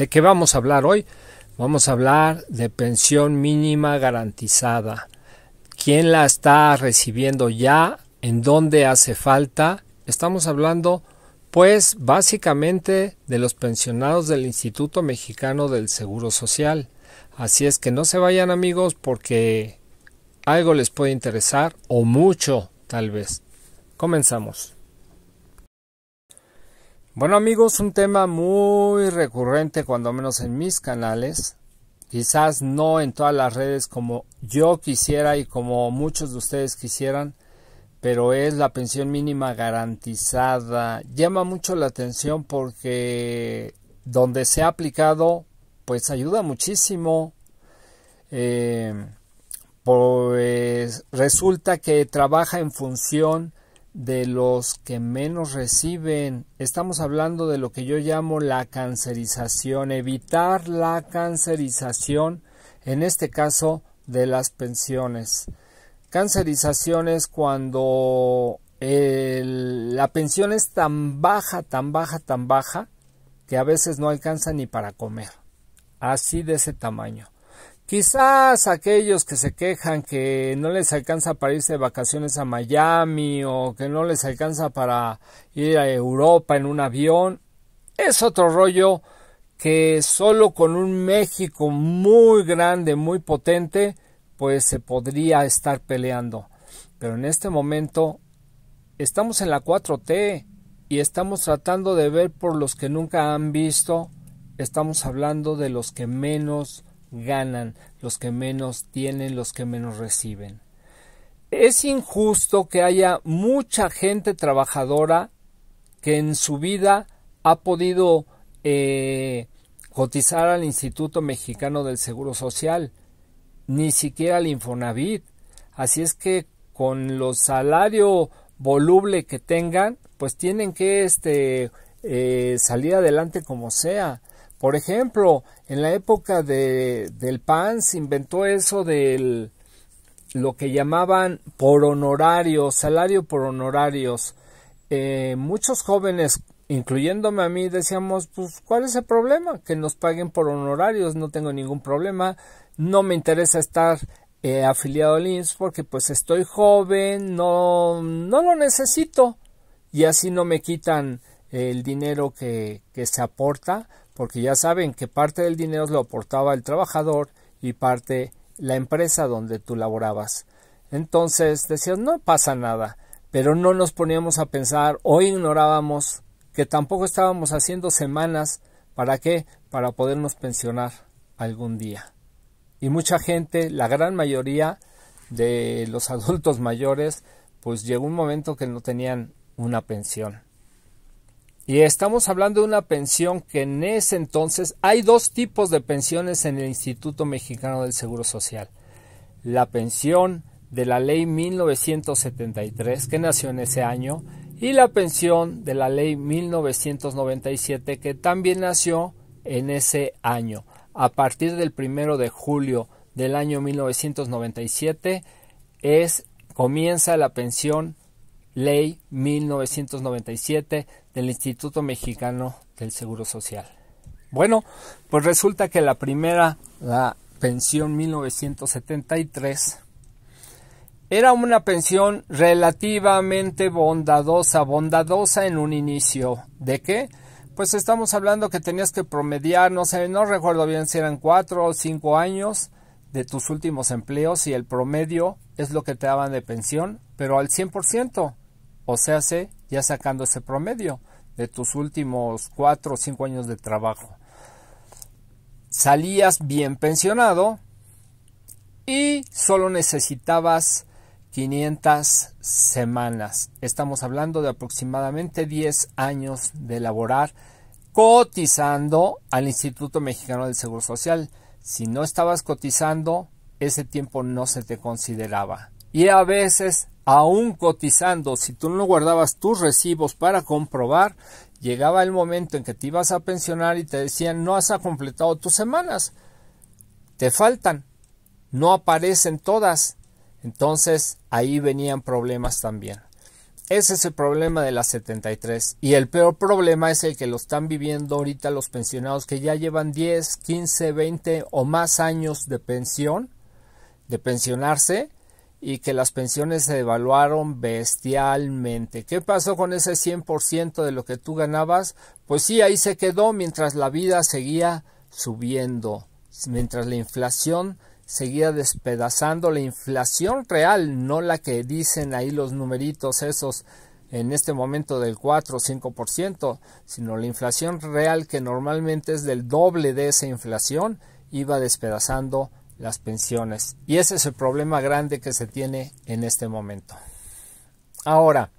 ¿De qué vamos a hablar hoy? Vamos a hablar de pensión mínima garantizada. ¿Quién la está recibiendo ya? ¿En dónde hace falta? Estamos hablando, pues, básicamente de los pensionados del Instituto Mexicano del Seguro Social. Así es que no se vayan, amigos, porque algo les puede interesar o mucho, tal vez. Comenzamos. Bueno, amigos, un tema muy recurrente, cuando menos en mis canales, quizás no en todas las redes como yo quisiera y como muchos de ustedes quisieran, pero es la pensión mínima garantizada. Llama mucho la atención porque donde se ha aplicado, pues ayuda muchísimo. Pues resulta que trabaja en función de los que menos reciben. Estamos hablando de lo que yo llamo la cancerización, evitar la cancerización, en este caso de las pensiones. Cancerización es cuando la pensión es tan baja, que a veces no alcanza ni para comer. Así de ese tamaño. Quizás aquellos que se quejan que no les alcanza para irse de vacaciones a Miami o que no les alcanza para ir a Europa en un avión, es otro rollo que solo con un México muy grande, muy potente, pues se podría estar peleando. Pero en este momento estamos en la 4T y estamos tratando de ver por los que nunca han visto. Estamos hablando de los que menos ganan, los que menos tienen, los que menos reciben. Es injusto que haya mucha gente trabajadora que en su vida ha podido cotizar al Instituto Mexicano del Seguro Social, ni siquiera al Infonavit. Así es que con los salarios voluble que tengan, pues tienen que salir adelante como sea. Por ejemplo, en la época del PAN se inventó eso de lo que llamaban por honorarios, salario por honorarios. Muchos jóvenes, incluyéndome a mí, decíamos, pues, ¿cuál es el problema? Que nos paguen por honorarios, no tengo ningún problema, no me interesa estar afiliado al IMSS porque pues estoy joven, no lo necesito y así no me quitan el dinero que se aporta, porque ya saben que parte del dinero lo aportaba el trabajador y parte la empresa donde tú laborabas. Entonces decías, no pasa nada, pero no nos poníamos a pensar o ignorábamos que tampoco estábamos haciendo semanas. ¿Para qué? Para podernos pensionar algún día. Y mucha gente, la gran mayoría de los adultos mayores, pues llegó un momento que no tenían una pensión. Y estamos hablando de una pensión que en ese entonces hay dos tipos de pensiones en el Instituto Mexicano del Seguro Social. La pensión de la ley 1973, que nació en ese año, y la pensión de la ley 1997, que también nació en ese año. A partir del 1 de julio del año 1997 comienza la pensión Ley 1997 del Instituto Mexicano del Seguro Social. Bueno, pues resulta que la pensión 1973, era una pensión relativamente bondadosa en un inicio. ¿De qué? Pues estamos hablando que tenías que promediar, no recuerdo bien si eran 4 o 5 años de tus últimos empleos y el promedio es lo que te daban de pensión, pero al 100%. O sea, ya sacando ese promedio de tus últimos 4 o 5 años de trabajo. Salías bien pensionado y solo necesitabas 500 semanas. Estamos hablando de aproximadamente 10 años de laborar cotizando al Instituto Mexicano del Seguro Social. Si no estabas cotizando, ese tiempo no se te consideraba. Y a veces, aún cotizando, si tú no guardabas tus recibos para comprobar, llegaba el momento en que te ibas a pensionar y te decían, no has completado tus semanas, te faltan, no aparecen todas. Entonces ahí venían problemas también. Ese es el problema de la 73. Y el peor problema es el que lo están viviendo ahorita los pensionados que ya llevan 10, 15, 20 o más años de pensión, de pensionarse, y que las pensiones se devaluaron bestialmente. ¿Qué pasó con ese 100% de lo que tú ganabas? Pues sí, ahí se quedó mientras la vida seguía subiendo, mientras la inflación seguía despedazando, la inflación real, no la que dicen ahí los numeritos esos en este momento del 4 o 5%, sino la inflación real, que normalmente es del doble de esa inflación, iba despedazando las pensiones. Y ese es el problema grande que se tiene en este momento. Ahora,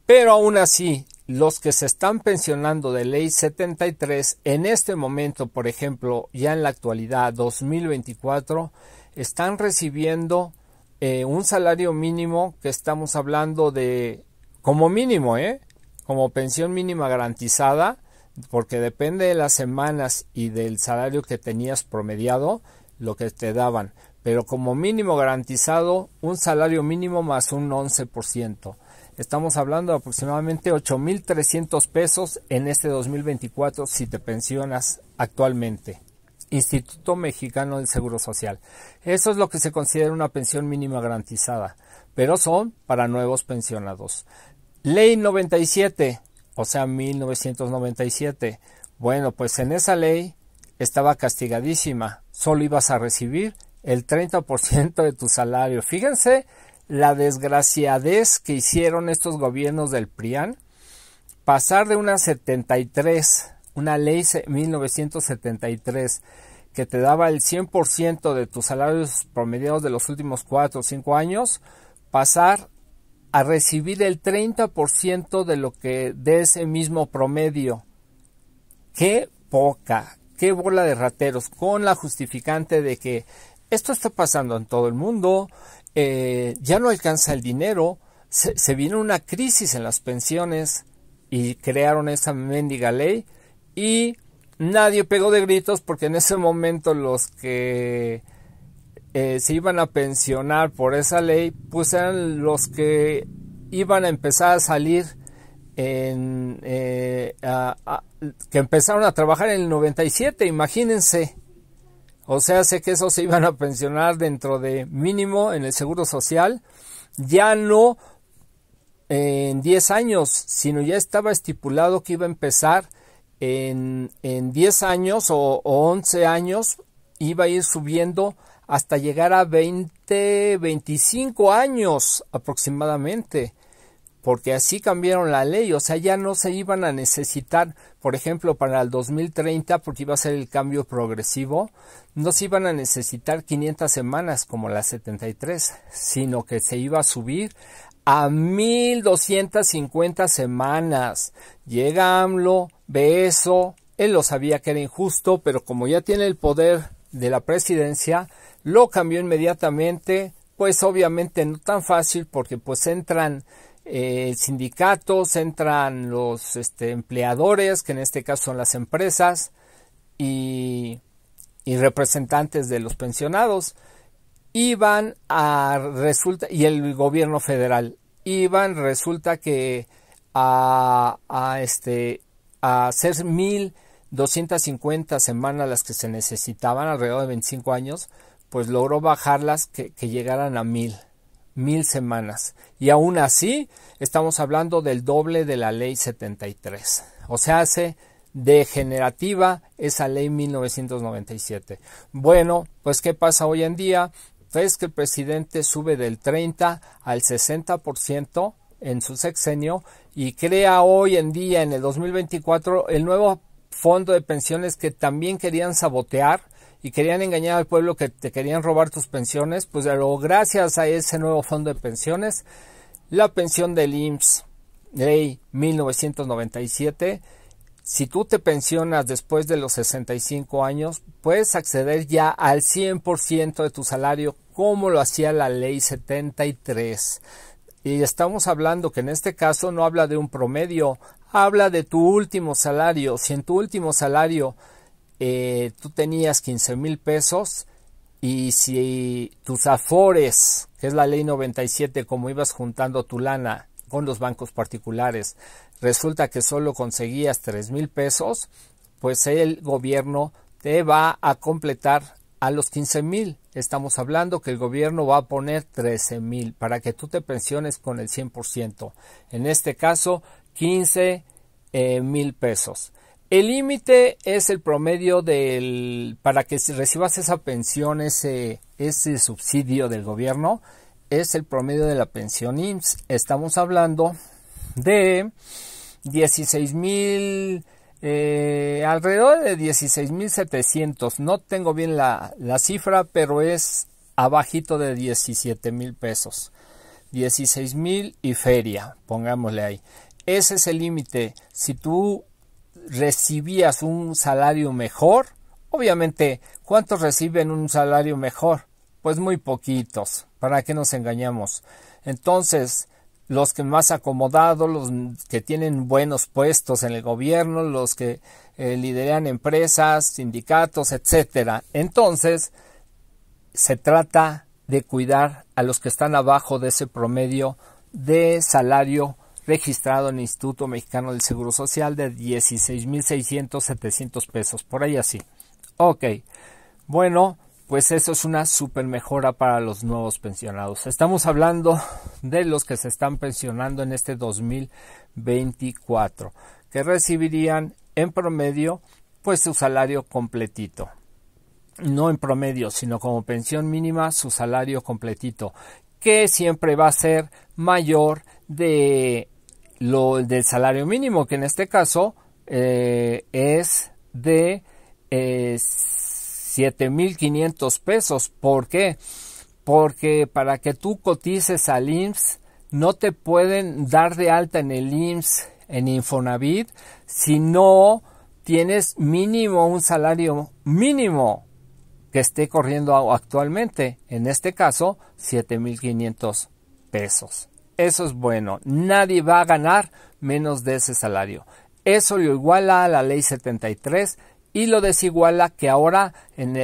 pero aún así, los que se están pensionando de ley 73 en este momento, por ejemplo, ya en la actualidad 2024, están recibiendo un salario mínimo que estamos hablando de como mínimo, como pensión mínima garantizada, porque depende de las semanas y del salario que tenías promediado, lo que te daban, pero como mínimo garantizado, un salario mínimo más un 11%. Estamos hablando de aproximadamente 8,300 pesos en este 2024 si te pensionas actualmente. Instituto Mexicano del Seguro Social. Eso es lo que se considera una pensión mínima garantizada, pero son para nuevos pensionados. Ley 97, o sea 1997. Bueno, pues en esa ley estaba castigadísima. Solo ibas a recibir el 30% de tu salario. Fíjense la desgraciadez que hicieron estos gobiernos del PRIAN, pasar de una 73, una ley 1973, que te daba el 100% de tus salarios promediados de los últimos 4 o 5 años, pasar a recibir el 30% de lo que de ese mismo promedio. ¡Qué poca! ¡Qué bola de rateros! Con la justificante de que esto está pasando en todo el mundo, ya no alcanza el dinero, se vino una crisis en las pensiones y crearon esa mendiga ley y nadie pegó de gritos porque en ese momento los que se iban a pensionar por esa ley pues eran los que iban a empezar a salir que empezaron a trabajar en el 97, imagínense. O sea, sé que esos se iban a pensionar dentro de mínimo en el Seguro Social, ya no en 10 años, sino ya estaba estipulado que iba a empezar en 10 años o 11 años, iba a ir subiendo hasta llegar a 20, 25 años aproximadamente, porque así cambiaron la ley, o sea, ya no se iban a necesitar, por ejemplo, para el 2030, porque iba a ser el cambio progresivo, no se iban a necesitar 500 semanas como la 73, sino que se iba a subir a 1,250 semanas. Llega AMLO, ve eso, él lo sabía que era injusto, pero como ya tiene el poder de la presidencia, lo cambió inmediatamente, pues obviamente no tan fácil, porque pues entran sindicatos, entran los empleadores, que en este caso son las empresas, y representantes de los pensionados, y el gobierno federal, resulta que a hacer 1,250 semanas las que se necesitaban, alrededor de 25 años, pues logró bajarlas que llegaran a 1,000 semanas. Y aún así estamos hablando del doble de la ley 73. O sea, hace degenerativa esa ley 1997. Bueno, pues ¿qué pasa hoy en día? Pues que el presidente sube del 30 al 60% en su sexenio y crea hoy en día, en el 2024, el nuevo fondo de pensiones que también querían sabotear y querían engañar al pueblo, que te querían robar tus pensiones. Pues gracias a ese nuevo fondo de pensiones, la pensión del IMSS, ley 1997, si tú te pensionas después de los 65 años, puedes acceder ya al 100% de tu salario, como lo hacía la ley 73. Y estamos hablando que en este caso no habla de un promedio, habla de tu último salario. Si en tu último salario tú tenías 15,000 pesos y si tus afores, que es la ley 97, como ibas juntando tu lana con los bancos particulares, resulta que solo conseguías 3,000 pesos, pues el gobierno te va a completar a los 15,000. Estamos hablando que el gobierno va a poner 13,000 para que tú te pensiones con el 100%. En este caso, 15,000 pesos. El límite es el promedio para que recibas esa pensión, ese subsidio del gobierno, es el promedio de la pensión IMSS. Estamos hablando de 16,000, alrededor de 16,700. No tengo bien la cifra, pero es abajito de 17,000 pesos. 16,000 y feria, pongámosle ahí. Ese es el límite. Si tú recibías un salario mejor, obviamente, ¿cuántos reciben un salario mejor? Pues muy poquitos, ¿para qué nos engañamos? Entonces, los que más acomodados, los que tienen buenos puestos en el gobierno, los que lideran empresas, sindicatos, etcétera. Entonces, se trata de cuidar a los que están abajo de ese promedio de salario registrado en el Instituto Mexicano del Seguro Social de 16,600, 700 pesos, por ahí así. Ok, bueno, pues eso es una super mejora para los nuevos pensionados. Estamos hablando de los que se están pensionando en este 2024, que recibirían en promedio pues su salario completito. No en promedio, sino como pensión mínima su salario completito, que siempre va a ser mayor del salario mínimo, que en este caso es de 7,500 pesos. ¿Por qué? Porque para que tú cotices al IMSS no te pueden dar de alta en el IMSS, en Infonavit, si no tienes mínimo un salario mínimo que esté corriendo actualmente. En este caso, 7,500 pesos. Eso es bueno. Nadie va a ganar menos de ese salario. Eso lo iguala a la ley 73 y lo desiguala que ahora,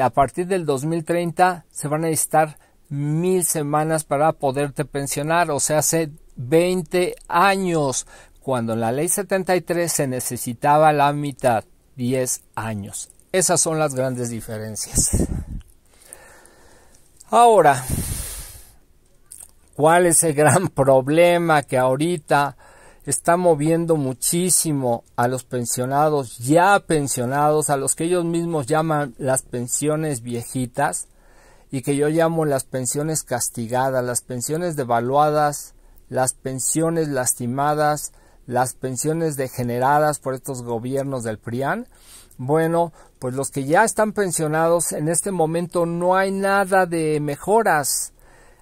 a partir del 2030, se van a necesitar 1,000 semanas para poderte pensionar. O sea, hace 20 años, cuando en la ley 73 se necesitaba la mitad, 10 años. Esas son las grandes diferencias. Ahora, ¿cuál es el gran problema que ahorita está moviendo muchísimo a los pensionados, ya pensionados, a los que ellos mismos llaman las pensiones viejitas y que yo llamo las pensiones castigadas, las pensiones devaluadas, las pensiones lastimadas, las pensiones degeneradas por estos gobiernos del PRIAN? Bueno, pues los que ya están pensionados en este momento no hay nada de mejoras.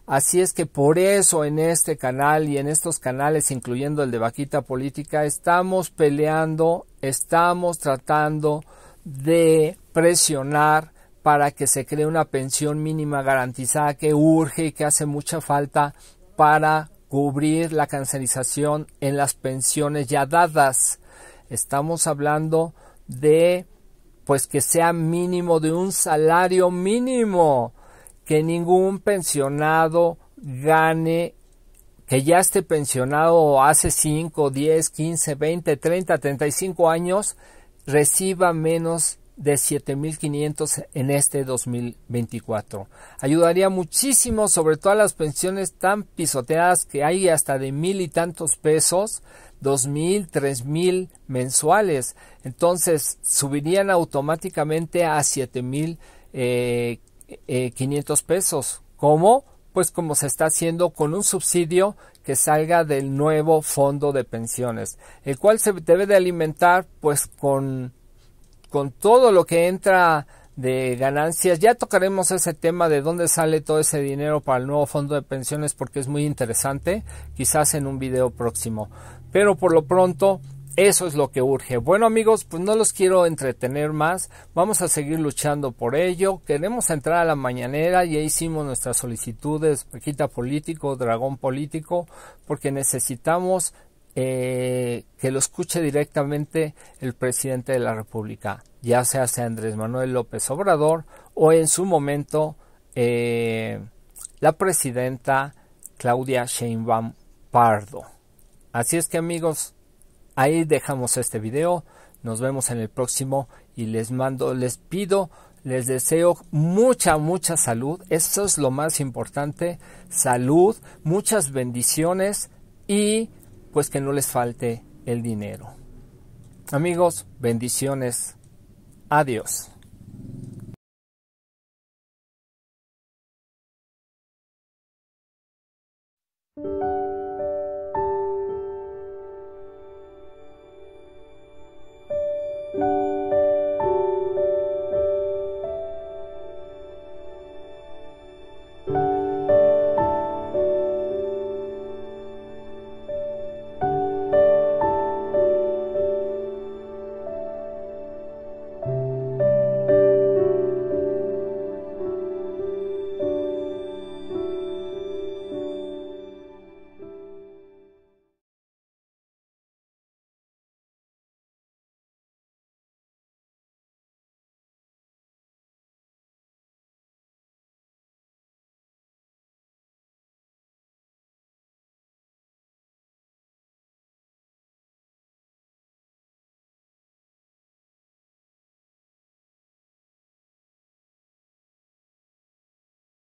Así es que por eso en este canal y en estos canales, incluyendo el de Vaquita Política, estamos peleando, estamos tratando de presionar para que se cree una pensión mínima garantizada que urge y que hace mucha falta para cubrir la cancerización en las pensiones ya dadas. Estamos hablando de pues que sea mínimo, de un salario mínimo, que ningún pensionado gane, que ya esté pensionado hace 5, 10, 15, 20, 30, 35 años, reciba menos de 7,500 en este 2024. Ayudaría muchísimo, sobre todo a las pensiones tan pisoteadas que hay hasta de 1,000 y tantos pesos, 2,000, 3,000 mensuales. Entonces subirían automáticamente a 7,500 pesos. ¿Cómo? Pues como se está haciendo con un subsidio que salga del nuevo fondo de pensiones, el cual se debe de alimentar pues con todo lo que entra de ganancias. Ya tocaremos ese tema de dónde sale todo ese dinero para el nuevo fondo de pensiones, porque es muy interesante, quizás en un video próximo. Pero por lo pronto, eso es lo que urge. Bueno amigos, pues no los quiero entretener más, vamos a seguir luchando por ello. Queremos entrar a la mañanera, ya hicimos nuestras solicitudes, Vaquita Político, Dragón Político, porque necesitamos que lo escuche directamente el presidente de la República, ya sea Andrés Manuel López Obrador o en su momento la presidenta Claudia Sheinbaum Pardo. Así es que, amigos, ahí dejamos este video. Nos vemos en el próximo y les deseo mucha salud. Eso es lo más importante. Salud, muchas bendiciones y pues que no les falte el dinero. Amigos, bendiciones. Adiós.